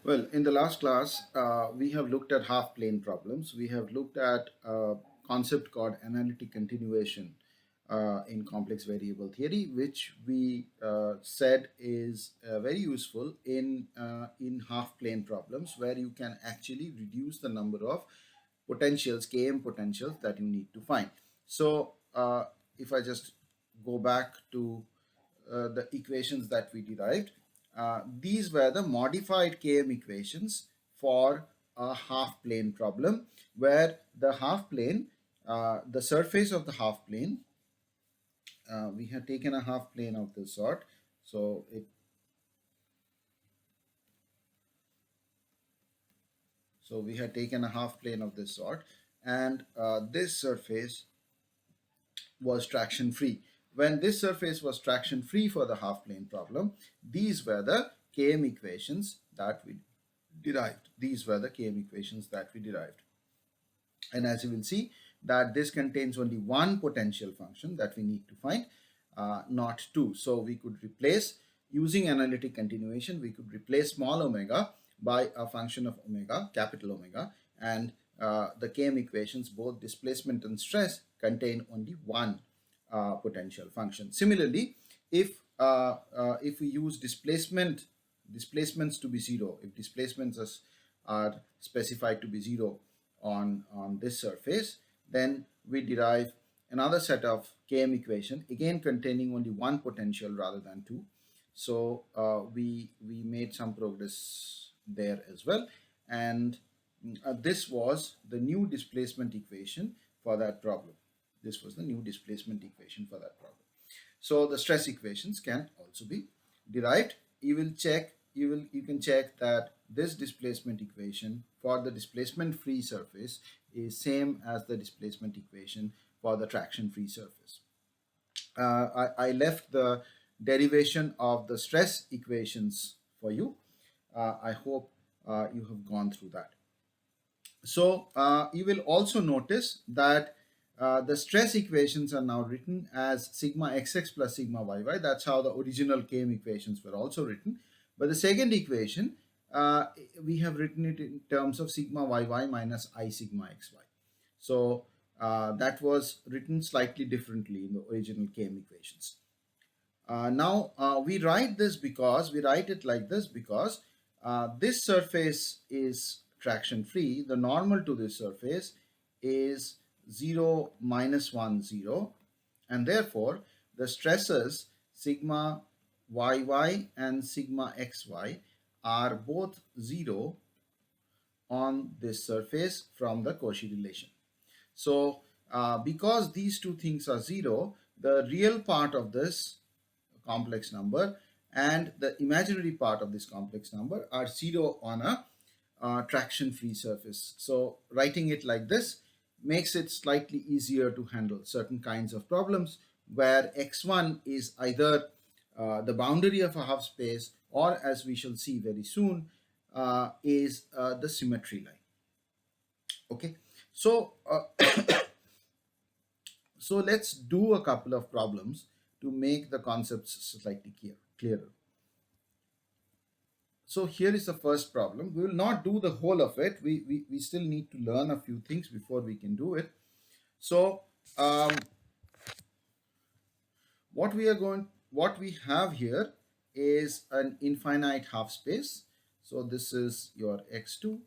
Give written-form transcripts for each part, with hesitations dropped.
Well, in the last class, we have looked at half-plane problems. We have looked at a concept called analytic continuation in complex variable theory, which we said is very useful in half-plane problems, where you can actually reduce the number of potentials, km potentials that you need to find. So, if I just go back to the equations that we derived, these were the modified Km equations for a half plane problem, where the half plane, the surface of the half plane, we had taken a half plane of this sort. So we had taken a half plane of this sort, and this surface was traction free. When this surface was traction free for the half plane problem, these were the Km equations that we derived. These were the Km equations that we derived. And as you will see, that this contains only one potential function that we need to find, not two. So we could replace, using analytic continuation, we could replace small omega by a function of omega, capital Omega, and the Km equations, both displacement and stress, contain only one potential function. Similarly, if we use displacements to be zero, if displacements are specified to be zero on this surface, then we derive another set of Km equation, again containing only one potential rather than two. So we made some progress there as well, and this was the new displacement equation for that problem. This was the new displacement equation for that problem. So the stress equations can also be derived. You can check that this displacement equation for the displacement free surface is same as the displacement equation for the traction free surface. I left the derivation of the stress equations for you. I hope you have gone through that. So you will also notice that the stress equations are now written as sigma xx plus sigma yy. That's how the original Km equations were also written. But the second equation, we have written it in terms of sigma yy minus I sigma xy. So that was written slightly differently in the original Km equations. Now we write it like this because this surface is traction free. The normal to this surface is 0, -1, 0, and therefore the stresses sigma yy and sigma xy are both 0 on this surface from the Cauchy relation. So because these two things are 0, the real part of this complex number and the imaginary part of this complex number are 0 on a traction free surface. So writing it like this makes it slightly easier to handle certain kinds of problems where x1 is either the boundary of a half space, or as we shall see very soon, is the symmetry line. Okay, so so let's do a couple of problems to make the concepts slightly clearer. So here is the first problem. We will not do the whole of it. We still need to learn a few things before we can do it. So what we have here is an infinite half space. So this is your x2,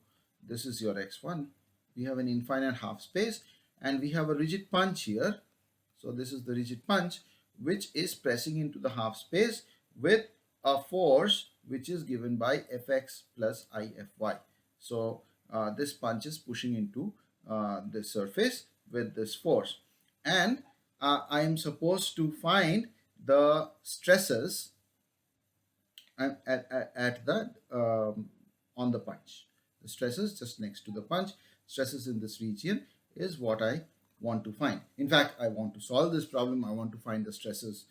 this is your x1. We have an infinite half space, and we have a rigid punch here. So this is the rigid punch, which is pressing into the half space with a force which is given by fx plus ify. So this punch is pushing into the surface with this force, and I am supposed to find the stresses at the on the punch. The stresses just next to the punch, stresses in this region is what I want to find. In fact, I want to solve this problem. I want to find the stresses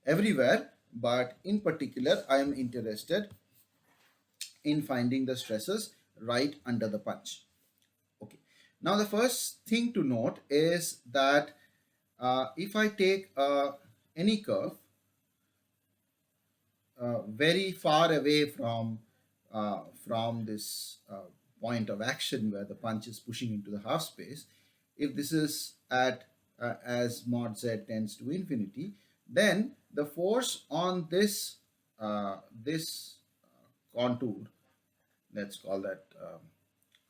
everywhere, but in particular, I am interested in finding the stresses right under the punch. Okay. Now, the first thing to note is that if I take any curve very far away from from this point of action where the punch is pushing into the half space, if this is at as mod z tends to infinity, then the force on this contour, let's call that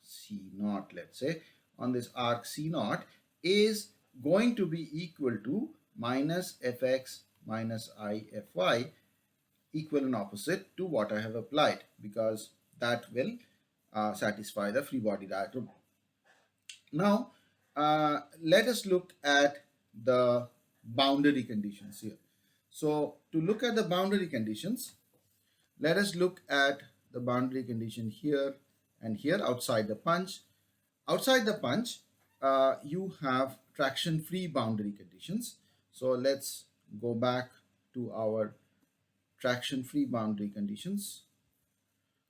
C naught, let's say, on this arc C naught is going to be equal to minus fx minus I fy, equal and opposite to what I have applied, because that will satisfy the free body diagram. Now, let us look at the boundary conditions here. So, to look at the boundary conditions, let us look at the boundary condition here and here outside the punch. Outside the punch, you have traction-free boundary conditions. So let's go back to our traction-free boundary conditions.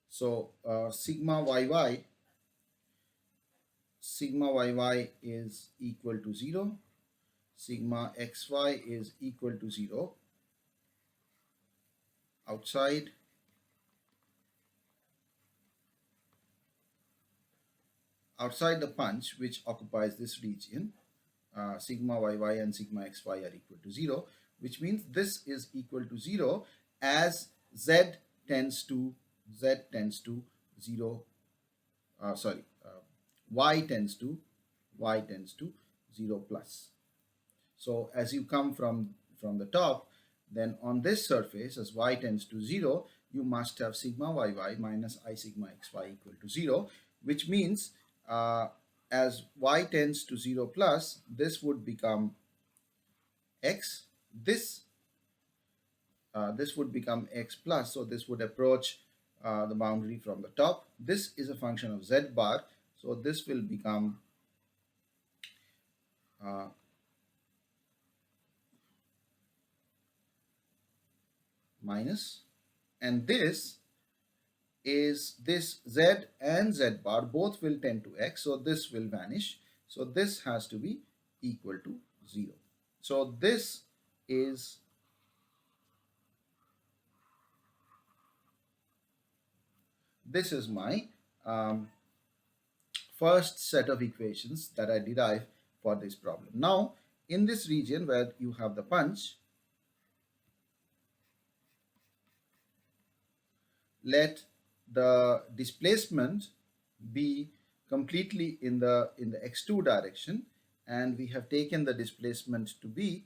So sigma yy is equal to 0, sigma xy is equal to 0 outside, the punch, which occupies this region, sigma yy and sigma xy are equal to 0, which means this is equal to 0 as z tends to 0, y tends to 0 plus. So as you come from the top, then on this surface, as y tends to 0, you must have sigma yy minus I sigma xy equal to 0, which means as y tends to 0 plus, this would become x, this would become x plus, so this would approach the boundary from the top. This is a function of z bar, so this will become minus, and this z and z bar both will tend to x, so this will vanish, so this has to be equal to 0. So this is my first set of equations that I derive for this problem. Now in this region where you have the punch, let the displacement be completely in the x2 direction, and we have taken the displacement to be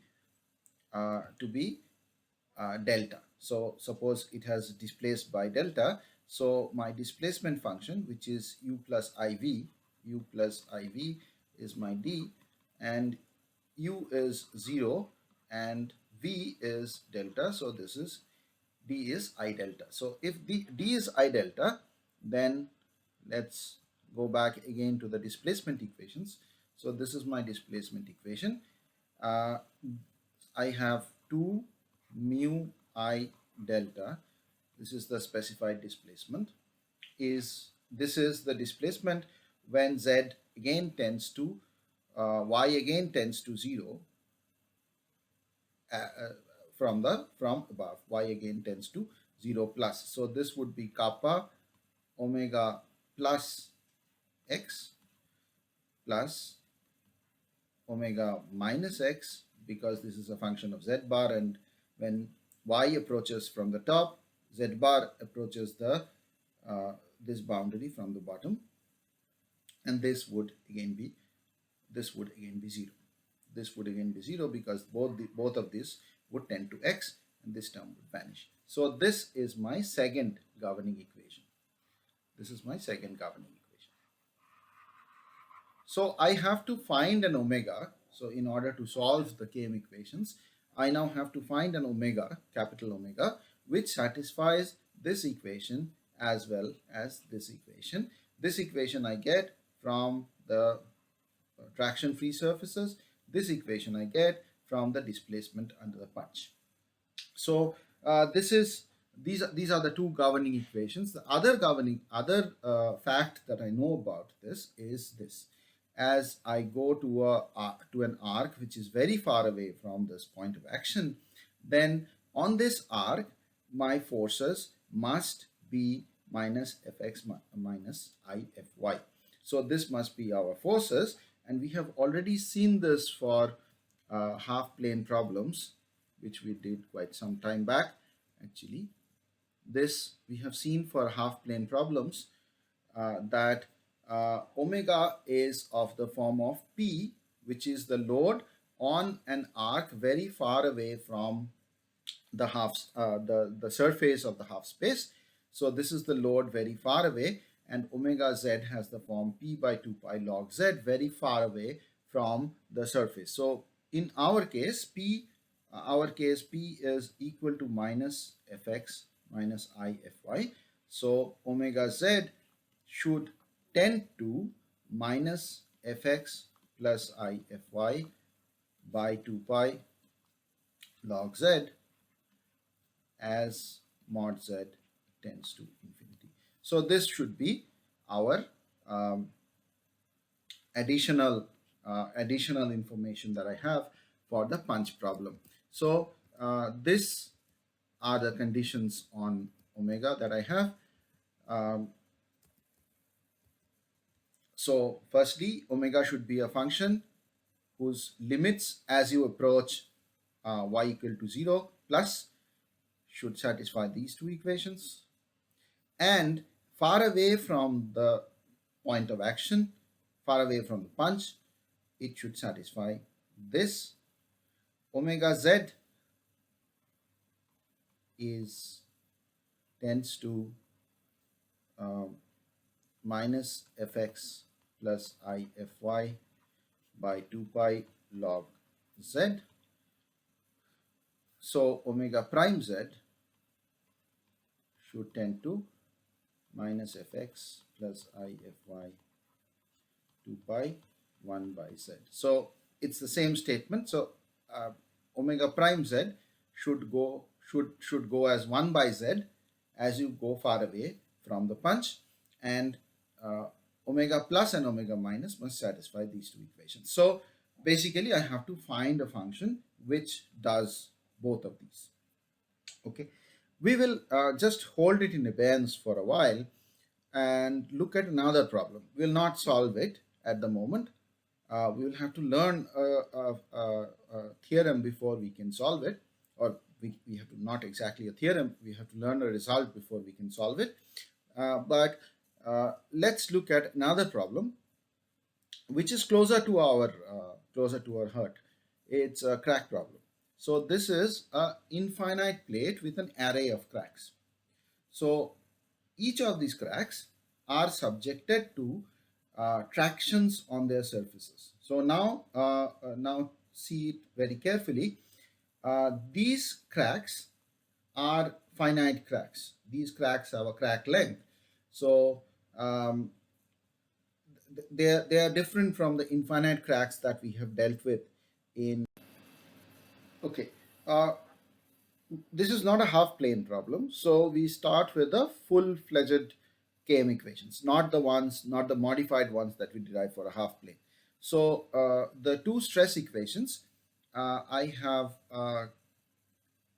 delta. So suppose it has displaced by delta, so my displacement function, which is u plus iv is my d, and u is 0 and v is delta, so this is d is I delta. So if d is I delta, then let's go back again to the displacement equations. So this is my displacement equation. I have 2 mu I delta. This is the specified displacement. This is the displacement when z again tends to y again tends to 0 from above, y again tends to 0 plus. So this would be kappa omega plus x plus omega minus x, because this is a function of z bar, and when y approaches from the top, z bar approaches the this boundary from the bottom, and this would again be 0. This would again be 0 because both of these would tend to x, and this term would vanish. So this is my second governing equation. So I have to find an omega. So in order to solve the Km equations, I now have to find an omega, capital Omega, which satisfies this equation as well as this equation. This equation I get from the traction-free surfaces. This equation I get from the displacement under the punch. So these are the two governing equations. The other fact that I know about this is this: as I go to an arc which is very far away from this point of action, then on this arc my forces must be minus fx minus ify. So this must be our forces, and we have already seen this for half plane problems, which we did quite some time back. Actually, this we have seen for half plane problems, that omega is of the form of P, which is the load on an arc very far away from the surface of the half space. So this is the load very far away, and omega z has the form P by 2 pi log z, very far away from the surface. So in our case P is equal to minus fx minus ify. So omega z should tend to minus fx plus ify by 2 pi log z as mod z tends to infinity. So this should be our additional information that I have for the punch problem. So this are the conditions on omega that I have. So firstly, omega should be a function whose limits as you approach y equal to 0 plus should satisfy these two equations, and far away from the point of action, far away from the punch, it should satisfy this. Omega z tends to minus fx plus ify by 2 pi log z. So omega prime z should tend to minus fx plus ify 2 pi 1 by z. So it's the same statement. So omega prime z should go as 1 by z as you go far away from the punch, and omega plus and omega minus must satisfy these two equations. So basically I have to find a function which does both of these. Okay, we will just hold it in abeyance for a while and look at another problem. We will not solve it at the moment. We will have to learn a theorem before we can solve it, or we have to, not exactly a theorem, we have to learn a result before we can solve it. But let's look at another problem which is closer to our heart. It's a crack problem. So this is an infinite plate with an array of cracks. So each of these cracks are subjected to tractions on their surfaces. So now see it very carefully. These cracks are finite cracks. These cracks have a crack length. So they are different from the infinite cracks that we have dealt with in. Okay, this is not a half plane problem, so we start with the full-fledged Km equations, not the modified ones that we derive for a half plane. So the two stress equations, I have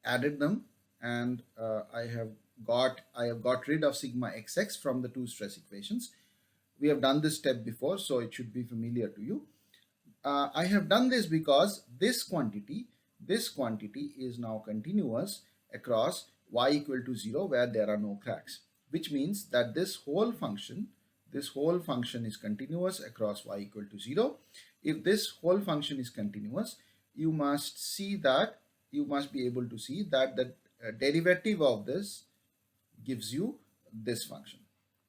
added them, and I have got rid of sigma xx from the two stress equations. We have done this step before, so it should be familiar to you. I have done this because this quantity is now continuous across y equal to 0 where there are no cracks, which means that this whole function is continuous across y equal to 0. If this whole function is continuous, you must be able to see that the derivative of this gives you this function.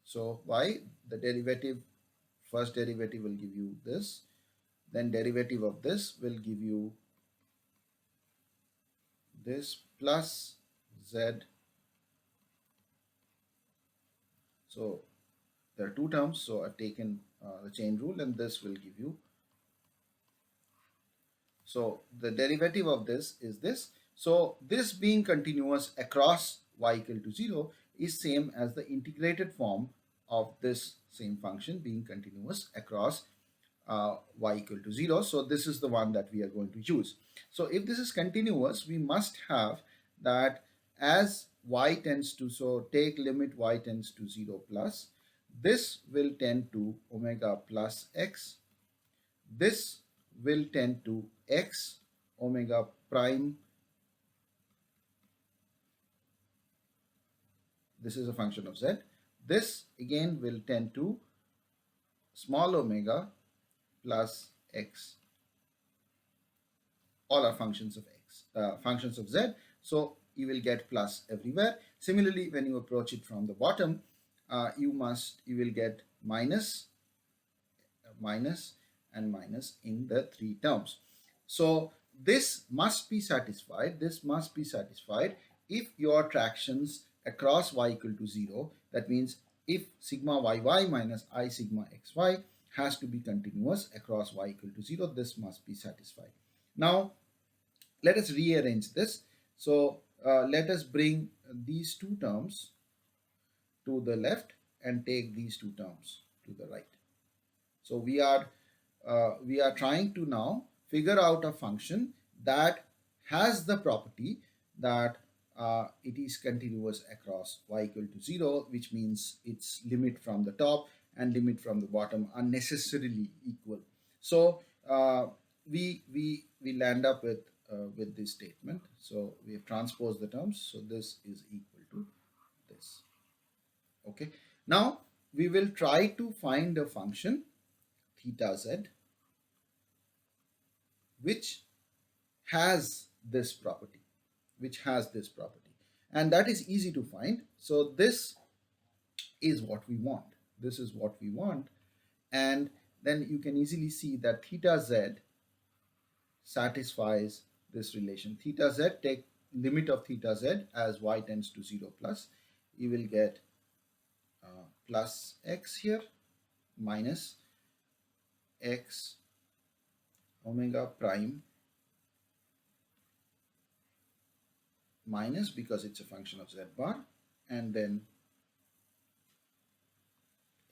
So y, the derivative, first derivative will give you this, then derivative of this will give you this plus z. So there are two terms, so I've taken the chain rule, and this will give you. So the derivative of this is this. So this being continuous across y equal to 0 is same as the integrated form of this same function being continuous across y equal to 0. So this is the one that we are going to use. So if this is continuous, we must have that as y tends to, so take limit y tends to 0 plus, this will tend to omega plus x, this will tend to x omega prime, this is a function of z, this again will tend to small omega plus x, all are functions of x, functions of z. So you will get plus everywhere. Similarly, when you approach it from the bottom, you will get minus, minus and minus in the three terms. So this must be satisfied. This must be satisfied if your tractions across y equal to 0, that means if sigma yy minus I sigma xy has to be continuous across y equal to 0, this must be satisfied. Now let us rearrange this. So let us bring these two terms to the left and take these two terms to the right. So we are trying to now figure out a function that has the property that it is continuous across y equal to 0, which means its limit from the top and limit from the bottom are necessarily equal. So we land up with this statement. So we have transposed the terms. So this is equal to this. Okay. Now we will try to find a function theta z which has this property, and that is easy to find. So this is what we want, and then you can easily see that theta z satisfies this relation. Theta z, take limit of theta z as y tends to 0 plus, you will get plus x here minus x omega prime minus, because it's a function of z bar, and then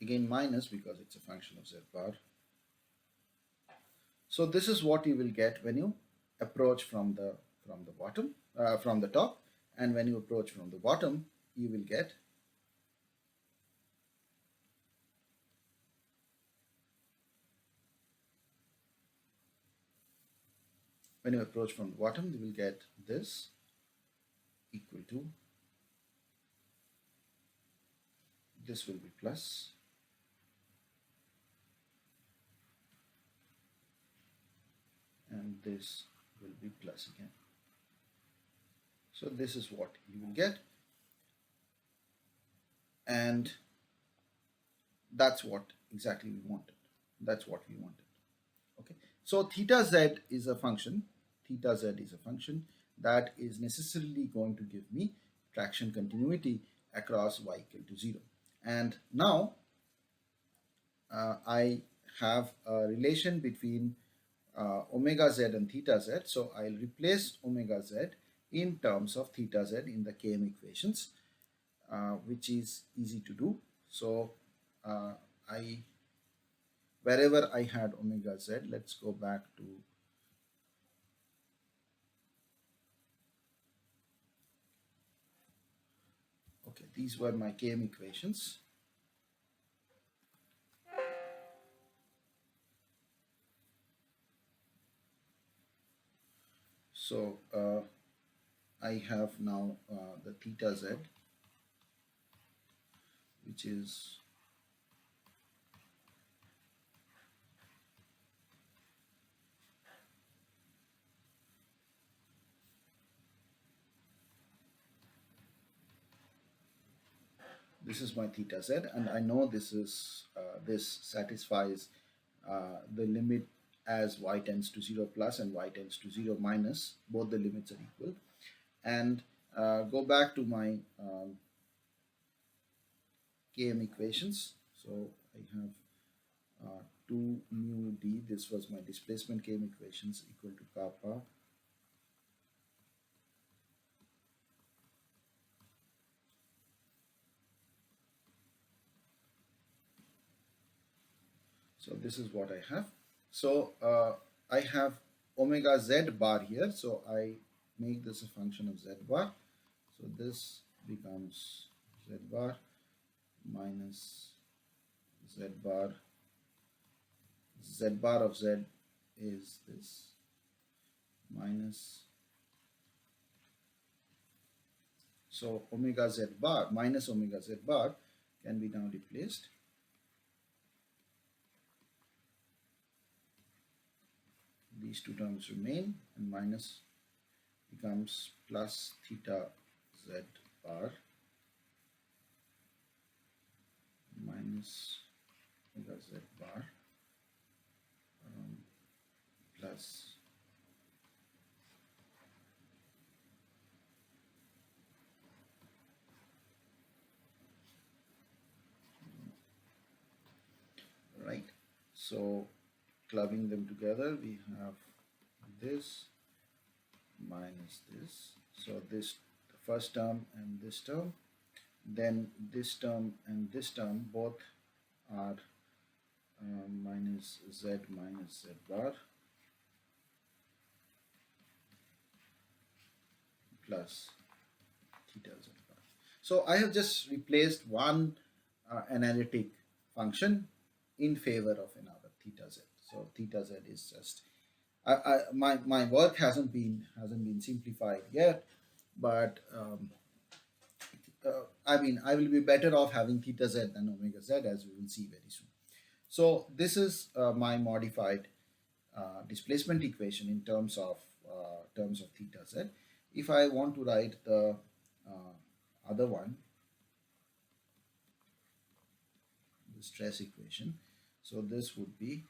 again minus because it's a function of z bar. So this is what you will get when you approach from the bottom, from the top, and when you approach from the bottom, you will get when you approach from the bottom, you will get this equal to, this will be plus, and this will be plus again. So this is what you will get, and that's what exactly we wanted. That's what we wanted. Okay. So theta z is a function. Theta z is a function that is necessarily going to give me traction continuity across y equal to 0. And now I have a relation between omega z and theta z. So I'll replace omega z in terms of theta z in the Km equations, which is easy to do. So wherever I had omega z, let's go back to okay, these were my Km equations. So I have now the theta z, which is this is my theta z, and I know this is this satisfies the limit as y tends to 0 plus and y tends to 0 minus, both the limits are equal. And go back to my Km equations. So I have 2 mu d, this was my displacement Km equations, equal to kappa so this is what I have. So I have omega z bar here, so I make this a function of z bar. So this becomes z bar minus z bar. Z bar of z is this minus, so omega z bar minus omega z bar can be now replaced. These two terms remain and minus becomes plus theta z bar minus omega z bar plus right. So clubbing them together, we have this minus this. So this the first term and this term, then this term and this term both are minus z minus z bar plus theta z bar. So I have just replaced one analytic function in favor of another, theta z. So theta z is just my work hasn't been simplified yet, but I mean I will be better off having theta z than omega z, as we will see very soon. So this is my modified displacement equation in terms of theta z. If I want to write the other one, the stress equation, so this would be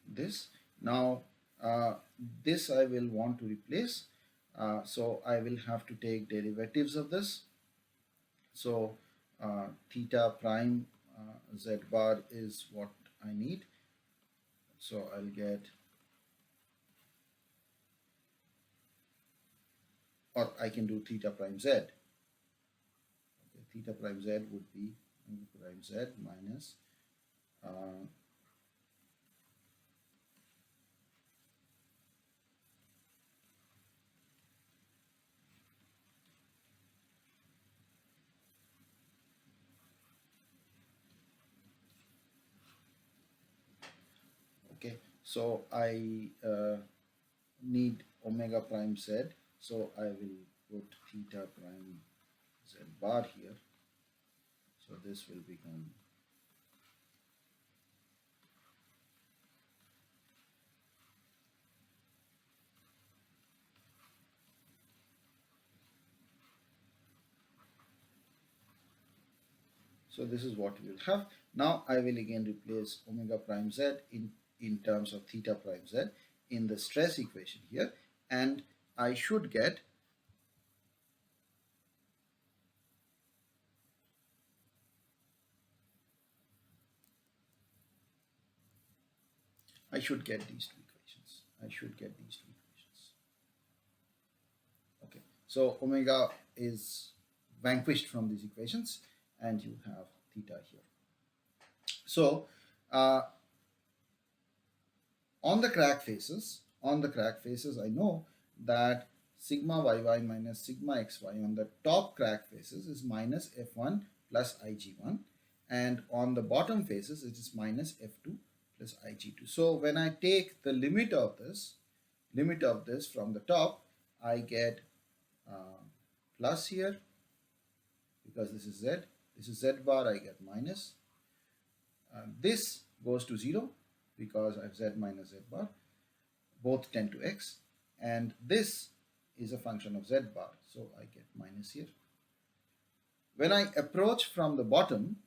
this. Now this I will want to replace, so I will have to take derivatives of this. So theta prime z bar is what I need, so I'll get, or I can do theta prime z. Okay, theta prime z would be prime z minus okay, so I need omega prime z, so I will put theta prime z bar here, so this will become so this is what we will have. Now I will again replace omega prime z in terms of theta prime z in the stress equation here, and I should get these two equations. Okay, so omega is vanquished from these equations and you have theta here. So on the crack faces, I know that sigma yy minus sigma xy on the top crack faces is minus f1 plus ig1, and on the bottom faces it is minus f2 plus ig2. So when I take the limit of this from the top, I get plus here, because this is z bar, I get minus. This goes to 0 because I have z minus z bar, both tend to x, and this is a function of z bar, so I get minus here. When I approach from the bottom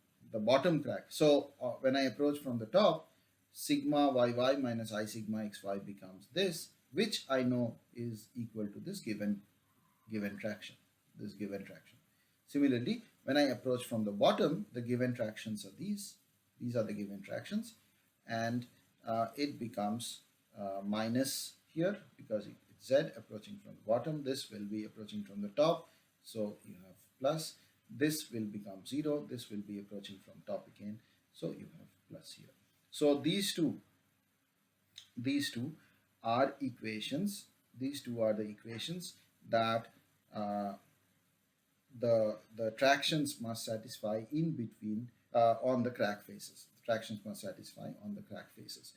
crack, so when I approach from the top, sigma yy minus I sigma xy becomes this, which I know is equal to this given traction, Similarly, when I approach from the bottom, the given tractions are these are the given tractions, and it becomes minus here because z approaching from the bottom. This will be approaching from the top. So you have plus. This will become 0. This will be approaching from top again. So you have plus here. So these two are equations. These two are the equations that the tractions must satisfy in between on the crack faces. Tractions must satisfy on the crack faces.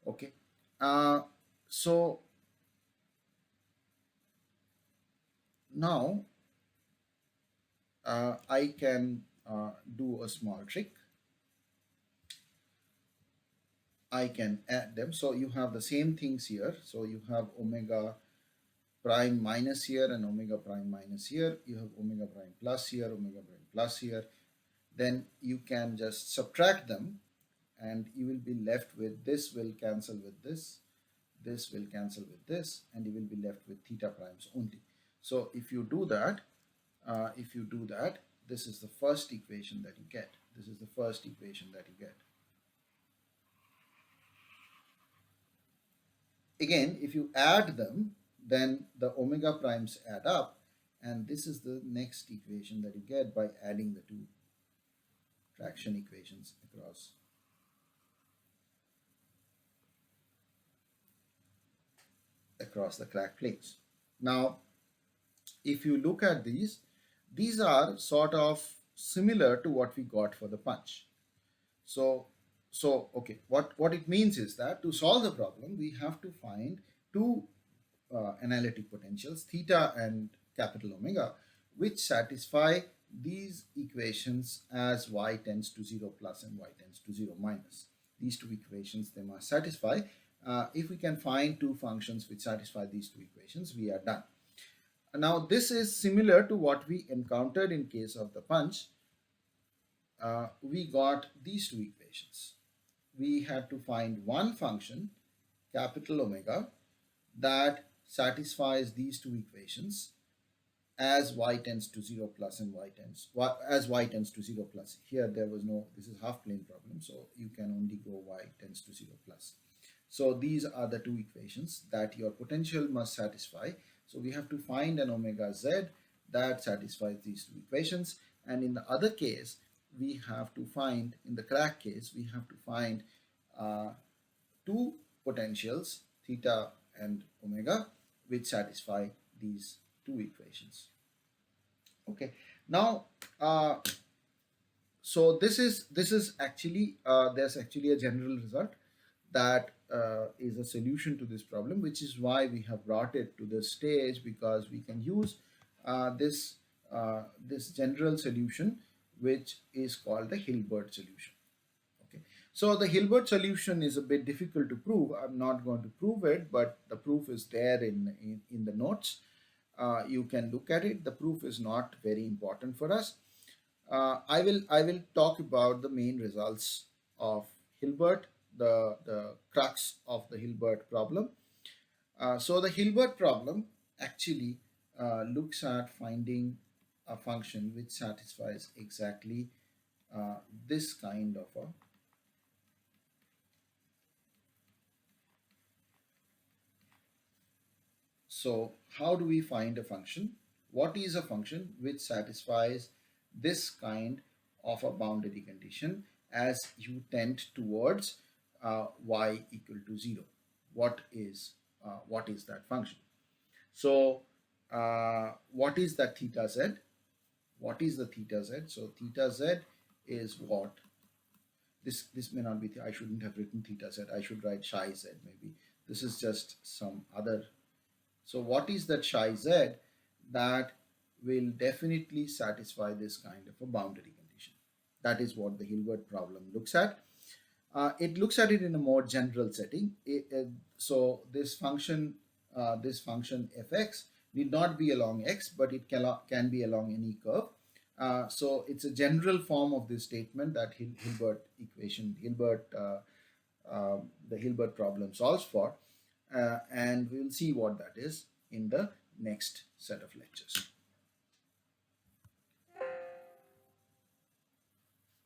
Okay. Uh, so now I can do a small trick. I can add them. So you have the same things here. So you have omega prime minus here and omega prime minus here. You have omega prime plus here, omega prime plus here. Then you can just subtract them and you will be left with this will cancel with this will cancel with this, and you will be left with theta primes only. So if you do that, this is the first equation that you get. This is the first equation that you get. Again, if you add them, then the omega primes add up, and this is the next equation that you get by adding the two traction equations across the crack plates. Now, if you look at these are sort of similar to what we got for the punch. So, okay, what it means is that to solve the problem, we have to find two analytic potentials, theta and capital omega, which satisfy these equations as y tends to 0 plus and y tends to 0 minus. These two equations, they must satisfy. If we can find two functions which satisfy these two equations, we are done. Now, this is similar to what we encountered in case of the punch. We got these two equations. We had to find one function, capital omega, that satisfies these two equations as y tends to 0 plus and as y tends to 0 plus. Here there was no, this is half plane problem, so you can only go y tends to 0 plus. So these are the two equations that your potential must satisfy. So we have to find an omega z that satisfies these two equations, and in the other case we have to find, in the crack case, we have to find two potentials, theta and omega, which satisfy these two equations. Okay, now so this is actually there's actually a general result that is a solution to this problem, which is why we have brought it to this stage, because we can use this general solution, which is called the Hilbert solution. Okay, so the Hilbert solution is a bit difficult to prove. I'm not going to prove it, but the proof is there in the notes. You can look at it. The proof is not very important for us. I will talk about the main results of Hilbert, the crux of the Hilbert problem. So the Hilbert problem actually looks at finding a function which satisfies exactly this kind of a So how do we find a function? What is a function which satisfies this kind of a boundary condition as you tend towards y equal to 0? What is that function? So what is that theta z? What is the theta z? So theta z is what? This may not be, I shouldn't have written theta z. I should write psi z maybe. This is just some other. So what is that psi z that will definitely satisfy this kind of a boundary condition? That is what the Hilbert problem looks at. It looks at it in a more general setting. So this function fx need not be along x, but it can be along any curve. So it's a general form of this statement that the Hilbert problem solves for, and we'll see what that is in the next set of lectures.